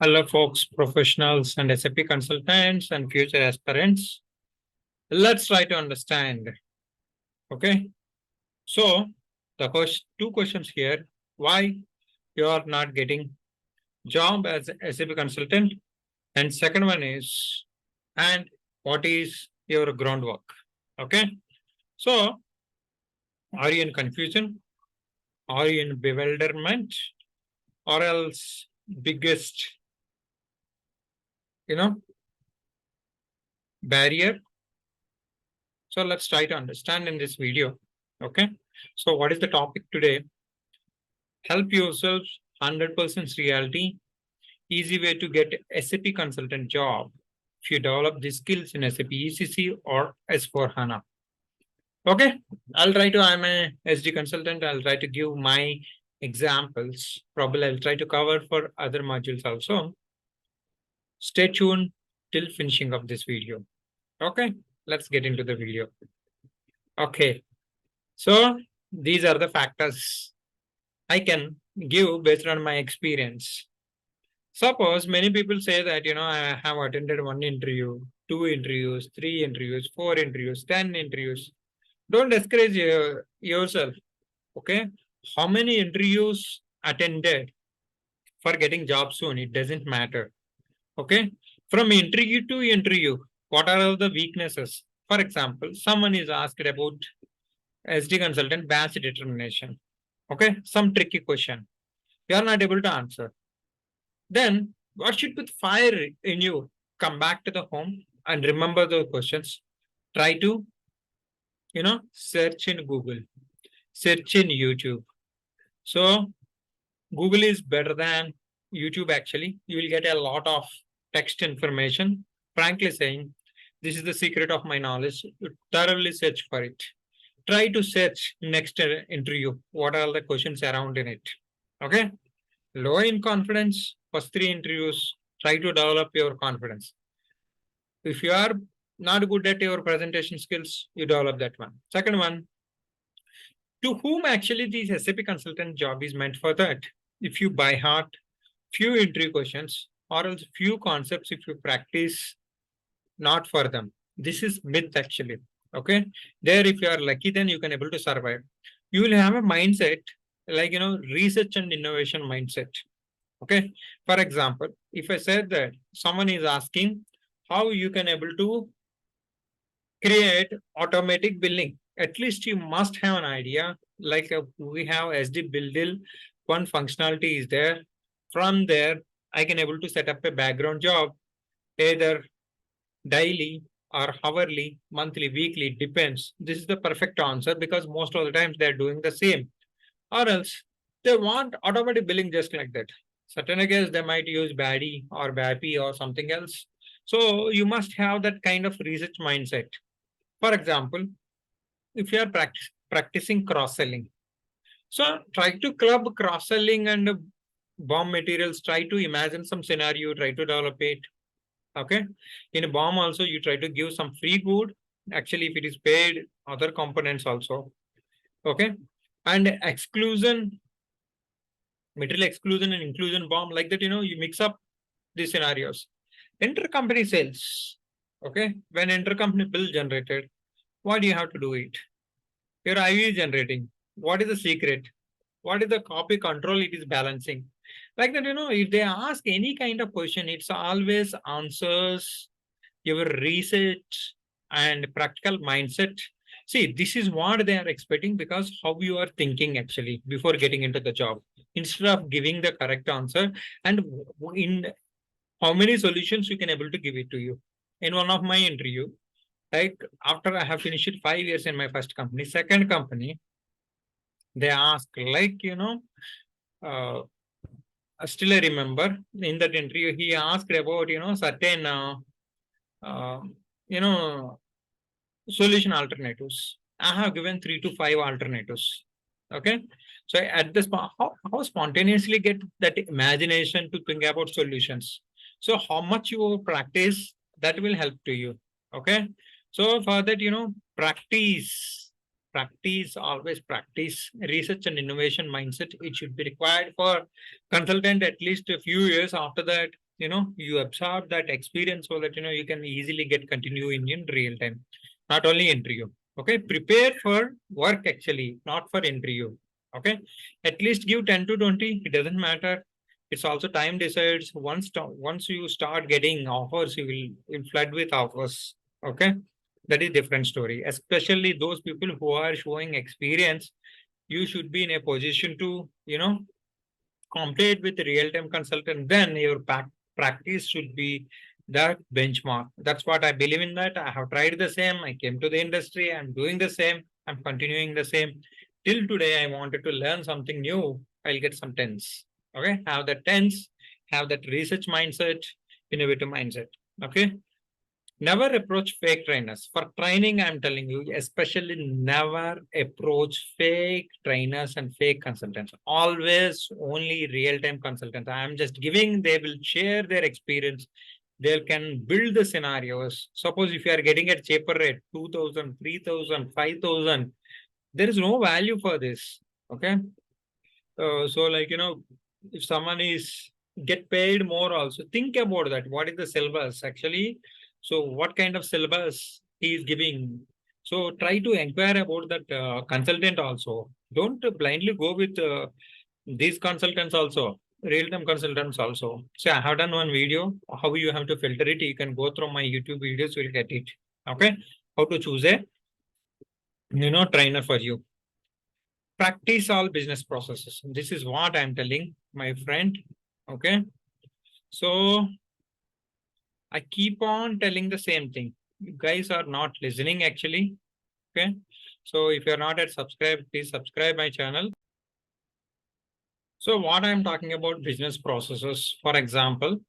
Hello, folks, professionals, and SAP consultants and future aspirants. Let's try to understand. Okay. So, two questions here: why you are not getting job as a SAP consultant, and second one is, and what is your groundwork? Okay. So, are you in confusion? Are you in bewilderment? Or else biggest, you know, barrier? So let's try to understand in this video. Okay. So what is the topic today? Help yourself 100% reality. Easy way to get SAP consultant job if you develop the skills in SAP ECC or S4 HANA. Okay. I'm a SD consultant. I'll try to give my examples. Probably I'll try to cover for other modules also. Stay tuned till finishing of this video. Okay. Let's get into the video. Okay. So these are the factors I can give based on my experience. Suppose many people say that, I have attended one interview, two interviews, three interviews, four interviews, 10 interviews. Don't discourage yourself. Okay. How many interviews attended for getting job soon? It doesn't matter. Okay. From interview to interview, what are all the weaknesses? For example, someone is asked about SD consultant batch determination. Okay, some tricky question. You are not able to answer. Then what should put fire in you? Come back to the home and remember the questions. Try to, search in Google, search in YouTube. So Google is better than YouTube actually. You will get a lot of text information. Frankly saying, this is the secret of my knowledge. You thoroughly search for it. Try to search next interview. What are the questions around in it? Okay. Low in confidence, first three interviews, try to develop your confidence. If you are not good at your presentation skills, you develop that one. Second one, to whom actually this SAP consultant job is meant for that? If you by heart, few interview questions, or else few concepts if you practice, not for them. This is myth actually. Okay. There, if you are lucky, then you can able to survive. You will have a mindset like, research and innovation mindset. Okay. For example, if I said that someone is asking how you can able to create automatic billing, at least you must have an idea. Like we have SD build, one functionality is there. From there, I can able to set up a background job, either daily or hourly, monthly, weekly, depends. This is the perfect answer because most of the times they're doing the same. Or else they want automatic billing just like that. Certain case they might use BADI or BAPI or something else. So you must have that kind of research mindset. For example, if you are practicing cross-selling, so try to club cross-selling and BOM materials, try to imagine some scenario, try to develop it. Okay. In a BOM also, you try to give some free good. Actually, if it is paid, other components also. Okay. And exclusion, material exclusion and inclusion BOM, like that, you mix up these scenarios. Intercompany sales. Okay. When intercompany bill generated, why do you have to do it? Your IV is generating. What is the secret? What is the copy control it is balancing? Like that, if they ask any kind of question, it's always answers your research and practical mindset. See, this is what they are expecting because how you are thinking actually before getting into the job. Instead of giving the correct answer, and in how many solutions you can able to give it to you. In one of my interview, like after I have finished 5 years in my first company, second company, they ask like, still I remember in that interview, he asked about, certain, uh, you know, solution alternatives. I have given 3 to 5 alternatives. Okay. So at this point, how spontaneously get that imagination to think about solutions. So how much you practice, that will help to you. Okay. So for that, practice, always practice. Research and innovation mindset, it should be required for consultant at least a few years. After that, you absorb that experience so that, you can easily get continue in real time, not only interview. Okay. Prepare for work actually, not for interview. Okay. At least give 10 to 20. It doesn't matter. It's also time decides. Once you start getting offers, you'll flood with offers. Okay. That is different story. Especially those people who are showing experience, you should be in a position to, compete with real-time consultant. Then your practice should be that benchmark. That's what I believe in that. I have tried the same. I came to the industry. I'm doing the same. I'm continuing the same. Till today, I wanted to learn something new. I'll get some tens. Okay. Have that tens, have that research mindset, innovative mindset. Okay. Never approach fake trainers. For training, I'm telling you, especially never approach fake trainers and fake consultants. Always only real-time consultants. I'm just giving, they will share their experience. They can build the scenarios. Suppose if you are getting at cheaper rate, 2,000, 3,000, 5,000, there is no value for this. Okay. So like, if someone is get paid more also, think about that. What is the syllabus actually? So what kind of syllabus he is giving? So try to inquire about that consultant also. Don't blindly go with these consultants also, real-time consultants also. So I have done one video, how you have to filter it. You can go through my YouTube videos, you will get it. Okay. How to choose a, trainer for you. Practice all business processes. This is what I'm telling my friend. Okay. So I keep on telling the same thing. You guys are not listening actually. Okay. So if you're not at subscribe, please subscribe my channel. So what I'm talking about business processes, for example,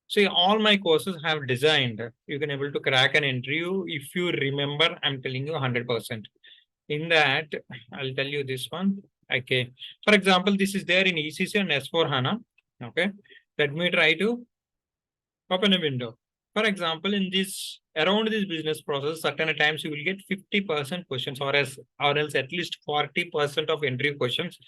see all my courses have designed. You can able to crack an interview. If you remember, I'm telling you 100%. In that, I'll tell you this one. Okay. For example, this is there in ECC and S4 HANA. Okay. Let me try to open a window. For example, in this around this business process, certain times you will get 50% questions or else at least 40% of entry questions.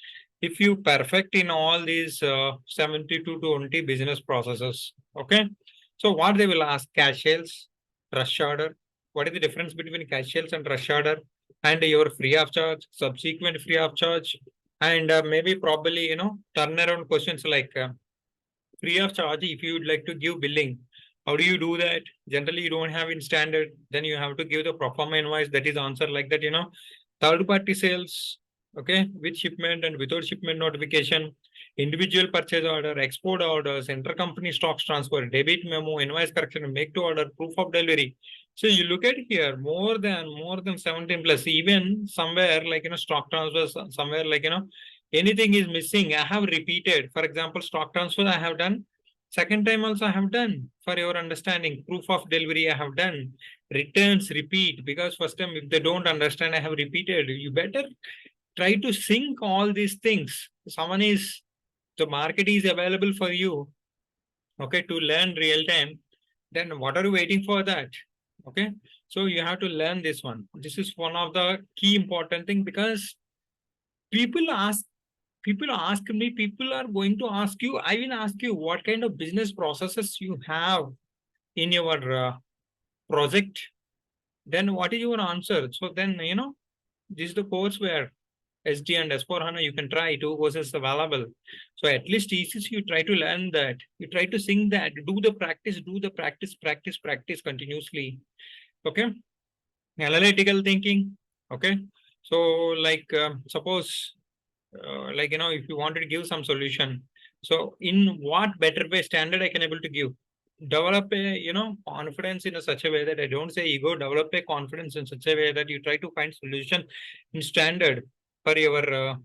If you perfect in all these 70 to 20 business processes. Okay. So what they will ask, cash sales, rush order. What is the difference between cash sales and rush order? And your free of charge, subsequent free of charge, and maybe probably, turnaround questions like free of charge. If you would like to give billing, how do you do that? Generally, you don't have in standard. Then you have to give the pro forma invoice. That is answer like that, third party sales, okay, with shipment and without shipment notification, individual purchase order, export orders, intercompany stocks transfer, debit memo, invoice correction, make to order, proof of delivery. So you look at here, more than 17 plus, even somewhere like, stock transfers, somewhere like, anything is missing. I have repeated, for example, stock transfer I have done. Second time also I have done for your understanding. Proof of delivery I have done. Returns repeat because first time if they don't understand, I have repeated. You better try to sync all these things. The market is available for you. Okay, to learn real time. Then what are you waiting for that? Okay, so you have to learn this one. This is one of the key important thing because people ask me, people are going to ask you, I will ask you what kind of business processes you have in your project. Then what is your answer? So then, this is the course where SD and S4 HANA, you can try 2 courses available. So at least ECC, you try to learn that. You try to sing that, do the practice continuously. Okay. Analytical thinking. Okay. So like, suppose if you wanted to give some solution, so in what better way standard I can able to give, develop a confidence in such a way that I don't say ego, develop a confidence in such a way that you try to find solution in standard for your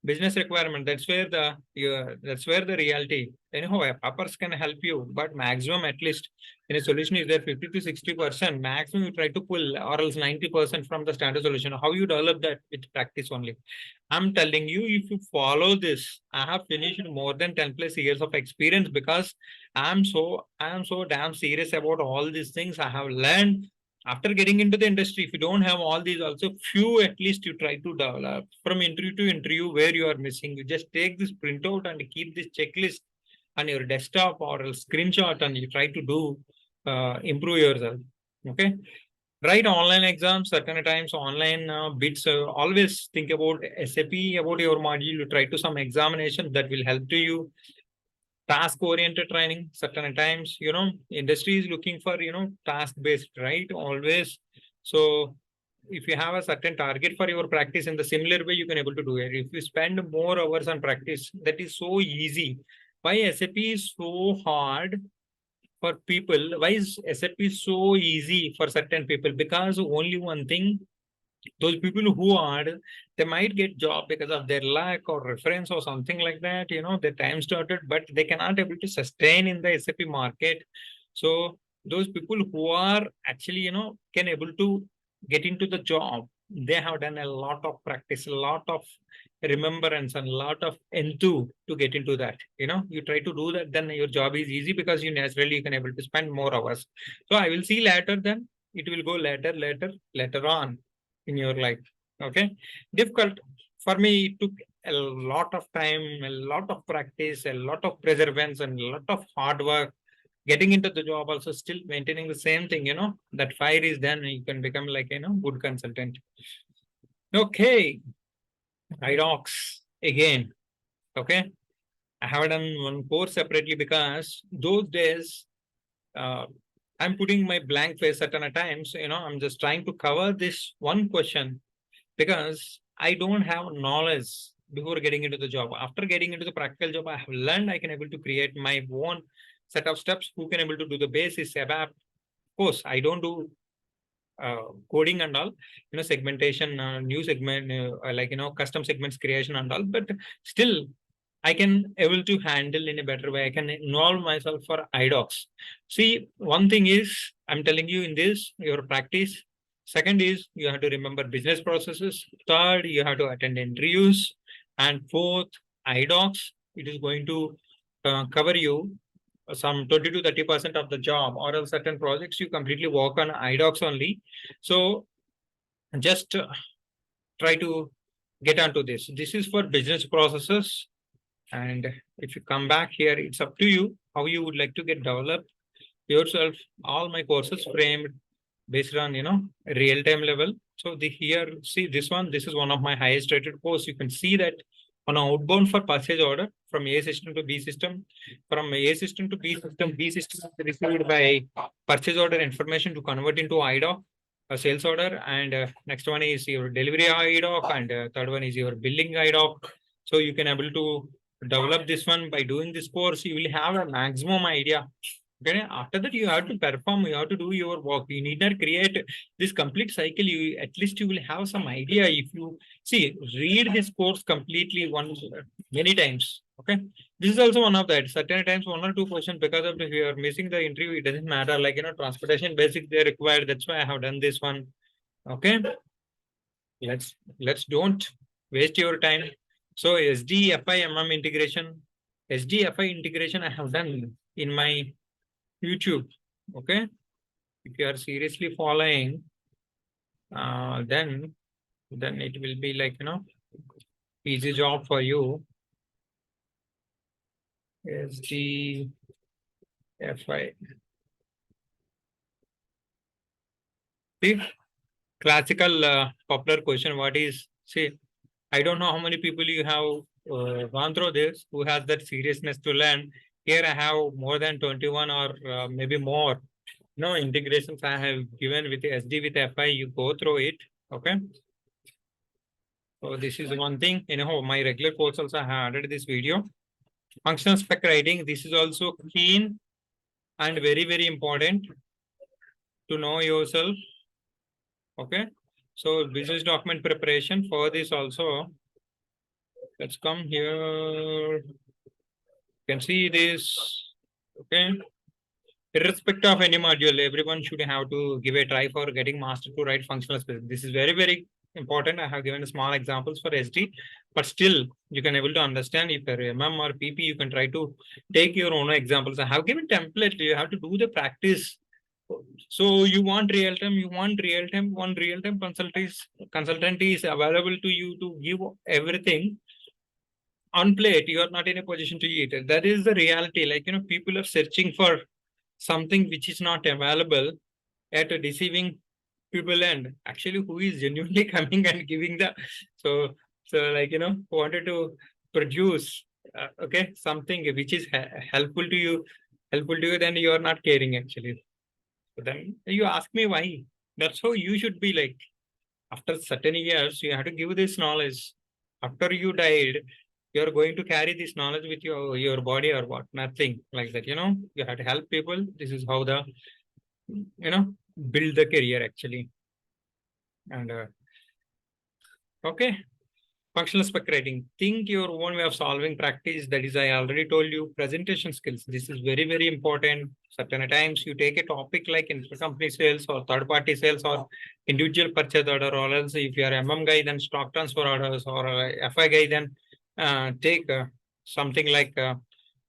business requirement. That's where the reality. Anyhow, uppers can help you, but maximum at least in a solution is there 50 to 60%. Maximum you try to pull or else 90% from the standard solution. How you develop that with practice only. I'm telling you, if you follow this, I have finished more than 10 plus years of experience because I am so damn serious about all these things I have learned after getting into the industry. If you don't have all these also, few at least you try to develop from interview to interview where you are missing. You just take this printout and keep this checklist. on your desktop or a screenshot and you try to do improve yourself. Okay. Write online exams, certain times online bits. Always think about SAP, about your module. Try to some examination that will help to you. Task oriented training, certain times, industry is looking for, task based, right? Always. So if you have a certain target for your practice in the similar way, you can able to do it. If you spend more hours on practice, that is so easy. Why SAP is so hard for people? Why is SAP so easy for certain people? Because only one thing, those people who are, they might get job because of their lack or reference or something like that, their time started, but they cannot able to sustain in the SAP market. So those people who are actually, can able to get into the job, they have done a lot of practice, a lot of remembrance and a lot of enthu to get into that. You try to do that, then your job is easy because you naturally you can able to spend more hours. So I will see later, then it will go later on in your life. Okay. Difficult for me. It took a lot of time, a lot of practice, a lot of perseverance, and a lot of hard work. Getting into the job, also still maintaining the same thing, that fire is then you can become like, good consultant. Okay. idocs again. Okay. I have done one course separately because those days, I'm putting my blank face at a times, I'm just trying to cover this one question because I don't have knowledge before getting into the job. After getting into the practical job, I have learned I can able to create my own set of steps. Who can able to do the basis ABAP? Of course, I don't do coding and all, segmentation, new segment, like, custom segments creation and all, but still I can able to handle in a better way. I can involve myself for idocs. See, one thing is I'm telling you in this, your practice. Second is you have to remember business processes. Third, you have to attend interviews. And fourth, idocs. It is going to cover you some 20 to 30% of the job, or else certain projects you completely work on idocs only. So just try to get onto this. This is for business processes. And if you come back here, it's up to you how you would like to get developed yourself. All my courses framed based on, real-time level. So the here, see this one, this is one of my highest rated course. You can see that on outbound for purchase order from A system to B system, from A system to B system is received by purchase order information to convert into idoc, a sales order, and next one is your delivery idoc, and third one is your billing idoc. So you can able to develop this one by doing this course. You will have a maximum idea. Okay, after that you have to perform, you have to do your work. You need not create this complete cycle. You at least you will have some idea if you see, read this course completely once, many times. Okay, this is also one of that. Certain times 1 or 2 questions, because of if you are missing the interview, it doesn't matter. Like, transportation basic they required. That's why I have done this one. Okay, let's don't waste your time. So SD FIMM integration, SD FI integration I have done in my YouTube. Okay, if you are seriously following, then it will be like, easy job for you. SD FI. See, classical popular question. What is, see, I don't know how many people you have gone through this who has that seriousness to learn. Here I have more than 21 or maybe more. Integrations I have given with SD with FI. You go through it. Okay. So this is one thing. My regular course also I have added this video. Functional spec writing. This is also keen and very, very important to know yourself. Okay. So business document preparation for this also. Let's come here. You can see this. Okay. Irrespective of any module, everyone should have to give a try for getting master to write functional spec. This is very, very important. I have given small examples for SD, but still you can able to understand. If you're MM or PP, you can try to take your own examples. I have given template. You have to do the practice. So you want real time, one real time consultant is available to you to give everything. on plate, you are not in a position to eat it. That is the reality. Like, people are searching for something which is not available at a deceiving people end. Actually, who is genuinely coming and giving the, so like, wanted to produce, okay, something which is helpful to you, then you are not caring actually. So then you ask me why. That's how you should be like. After certain years, you have to give this knowledge. After you died, you're going to carry this knowledge with your body or what? Nothing like that. You have to help people. This is how the build the career actually. And okay. Functional spec writing. Think your own way of solving practice. That is, I already told you, presentation skills. This is very, very important. Certain times you take a topic like intercompany sales or third-party sales or individual purchase order, or else if you are guy, then stock transfer orders, or FI guy, then take something like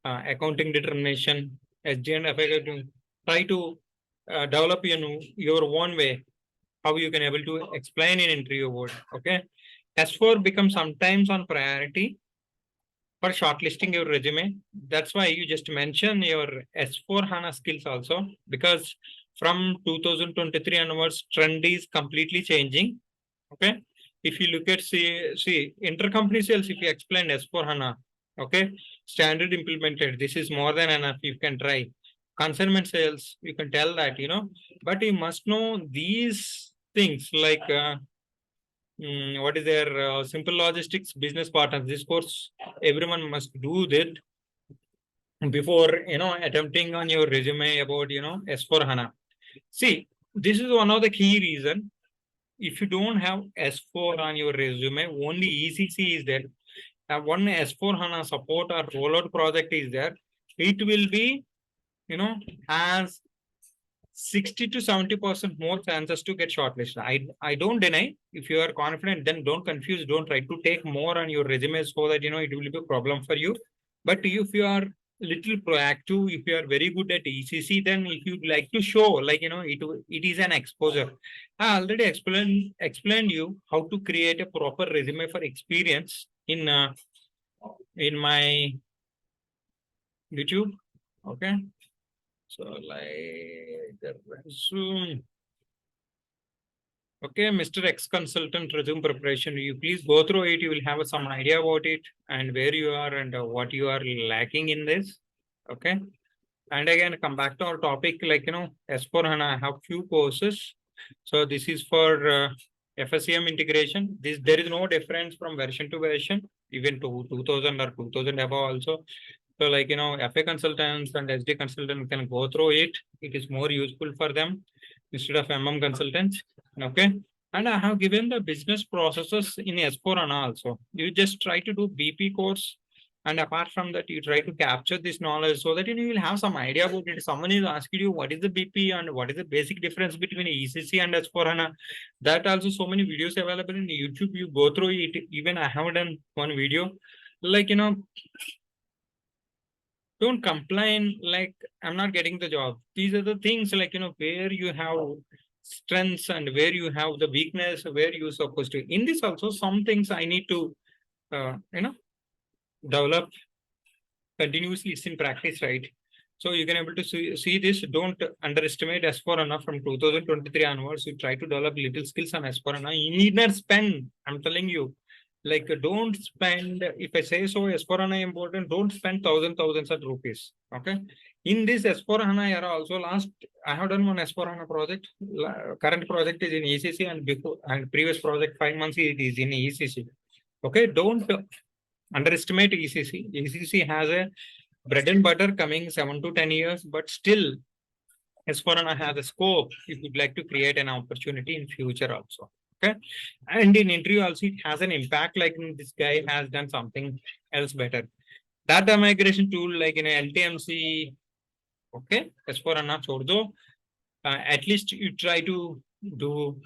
accounting determination, SG and FI guy, to try to develop your own way, how you can able to explain in interview word. Okay. S4 becomes sometimes on priority for shortlisting your resume. That's why you just mention your S4 HANA skills also, because from 2023 onwards, trend is completely changing. Okay. If you look at, see intercompany sales, if you explain S4 HANA, okay, standard implemented, this is more than enough. You can try. Consignment sales, you can tell that, but you must know these things like, what is their simple logistics business partner. This course, everyone must do that before, attempting on your resume about, S4 HANA. See, this is one of the key reason. If you don't have S4 on your resume, only ECC is there. One S4 HANA support or rollout project is there. It will be, has 60 to 70% more chances to get shortlisted. I don't deny. If you are confident, then don't confuse. Don't try to take more on your resume so that it will be a problem for you. But if you are little proactive, if you are very good at ECC, then if you like to show, like it is an exposure. I already explained you how to create a proper resume for experience in my YouTube. Okay. So like the resume. Okay, Mr. X consultant resume preparation. You please go through it. You will have some idea about it and where you are and what you are lacking in this. Okay. And again, come back to our topic, like, S4 HANA, I have few courses. So this is for FSCM integration. There is no difference from version to version, even to 2000 or 2000 above also. So like, FA consultants and SD consultants can go through it. It is more useful for them instead of consultants. Okay. And I have given the business processes in S4 HANA also. You just try to do BP course. And apart from that, you try to capture this knowledge so that you will have some idea about it. Someone is asking you what is the BP and what is the basic difference between ECC and S4 HANA. That also so many videos available in YouTube. You go through it. Even I have done one video. Like, don't complain like I'm not getting the job. These are the things like, where you have strengths and where you have the weakness, where you're supposed to. In this also, some things I need to, develop continuously. It's in practice, right? So you can able to see this. Don't underestimate S4 HANA from 2023 onwards. You try to develop little skills on S4 HANA. You need not spend. I'm telling you, like don't spend. If I say so, S4 HANA important. Don't spend thousands of rupees. Okay. In this S4 HANA era also, last I have done one S4 HANA project. Current project is in ECC and before and previous project 5 months it is in ECC. Okay. Don't underestimate ECC. ECC has a bread and butter coming 7 to 10 years, but still S4 HANA has a scope if you'd like to create an opportunity in future also. Okay. And in interview also, it has an impact like this guy has done something else better. Data migration tool like in a LTMC, okay, S4 HANA chhod do. At least you try to do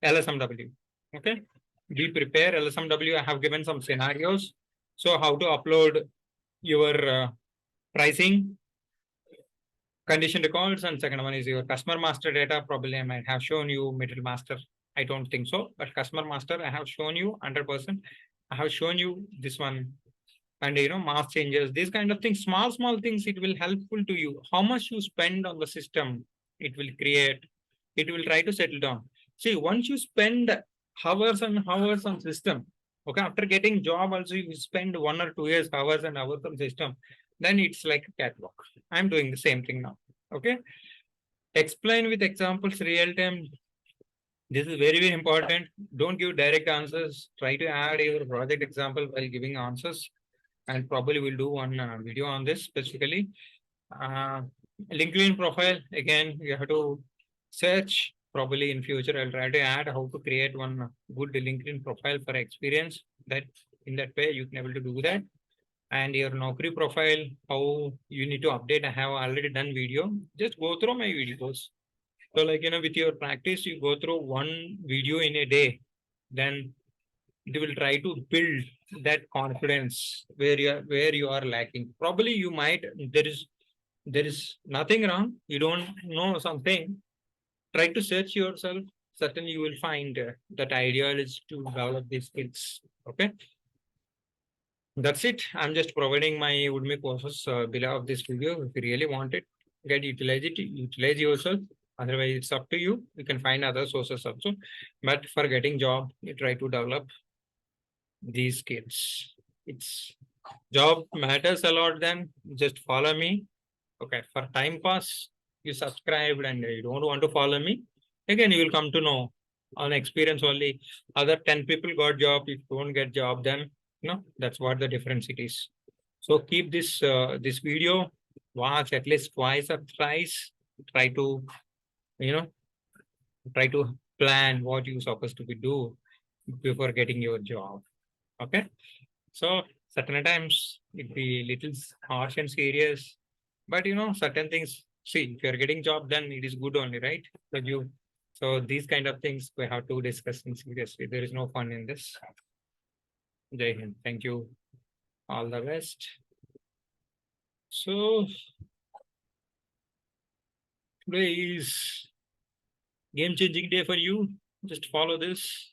LSMW. Okay. Be prepared. LSMW, I have given some scenarios. So how to upload your pricing, condition records, and second one is your customer master data. Probably I might have shown you material master. I don't think so, but customer master, I have shown you 100%. I have shown you this one, and mass changes, these kind of things, small things, it will helpful to you. How much you spend on the system, it will create, it will try to settle down. See, once you spend hours and hours on system, okay, after getting job also you spend 1 or 2 years hours and hours on system, then it's like a catwalk. I'm doing the same thing now. Okay, explain with examples, real time. This is very important. Don't give direct answers. Try to add your project example while giving answers, and probably we'll do one video on this specifically. Uh, LinkedIn profile, again, you have to search. Probably in future, I'll try to add how to create one good LinkedIn profile for experience. That in that way you can able to do that. And your Naukri profile, how you need to update. I have already done video. Just go through my videos. So like, with your practice, you go through one video in a day, then it will try to build that confidence where you are lacking. Probably you might, there is nothing wrong. You don't know something. Try to search yourself. Certainly you will find that ideal is to develop these skills. Okay. That's it. I'm just providing my Udemy courses below of this video. If you really want it, utilize it, utilize yourself. Otherwise, it's up to you. You can find other sources also. But for getting job, you try to develop these skills. It's job matters a lot. Then just follow me. Okay. For time pass, you subscribed and you don't want to follow me. Again, you will come to know on experience only. Other 10 people got job. If you don't get job, then that's what the difference it is. So keep this video, watch at least twice or thrice. Try to you know try to plan what you're supposed to be do before getting your job. Okay. So certain times it be little harsh and serious, but certain things. See, if you're getting job, then it is good only, right? So these kind of things we have to discuss in seriously. There is no fun in this. Jai Hind. Thank you. All the best. So today is game changing day for you. Just follow this.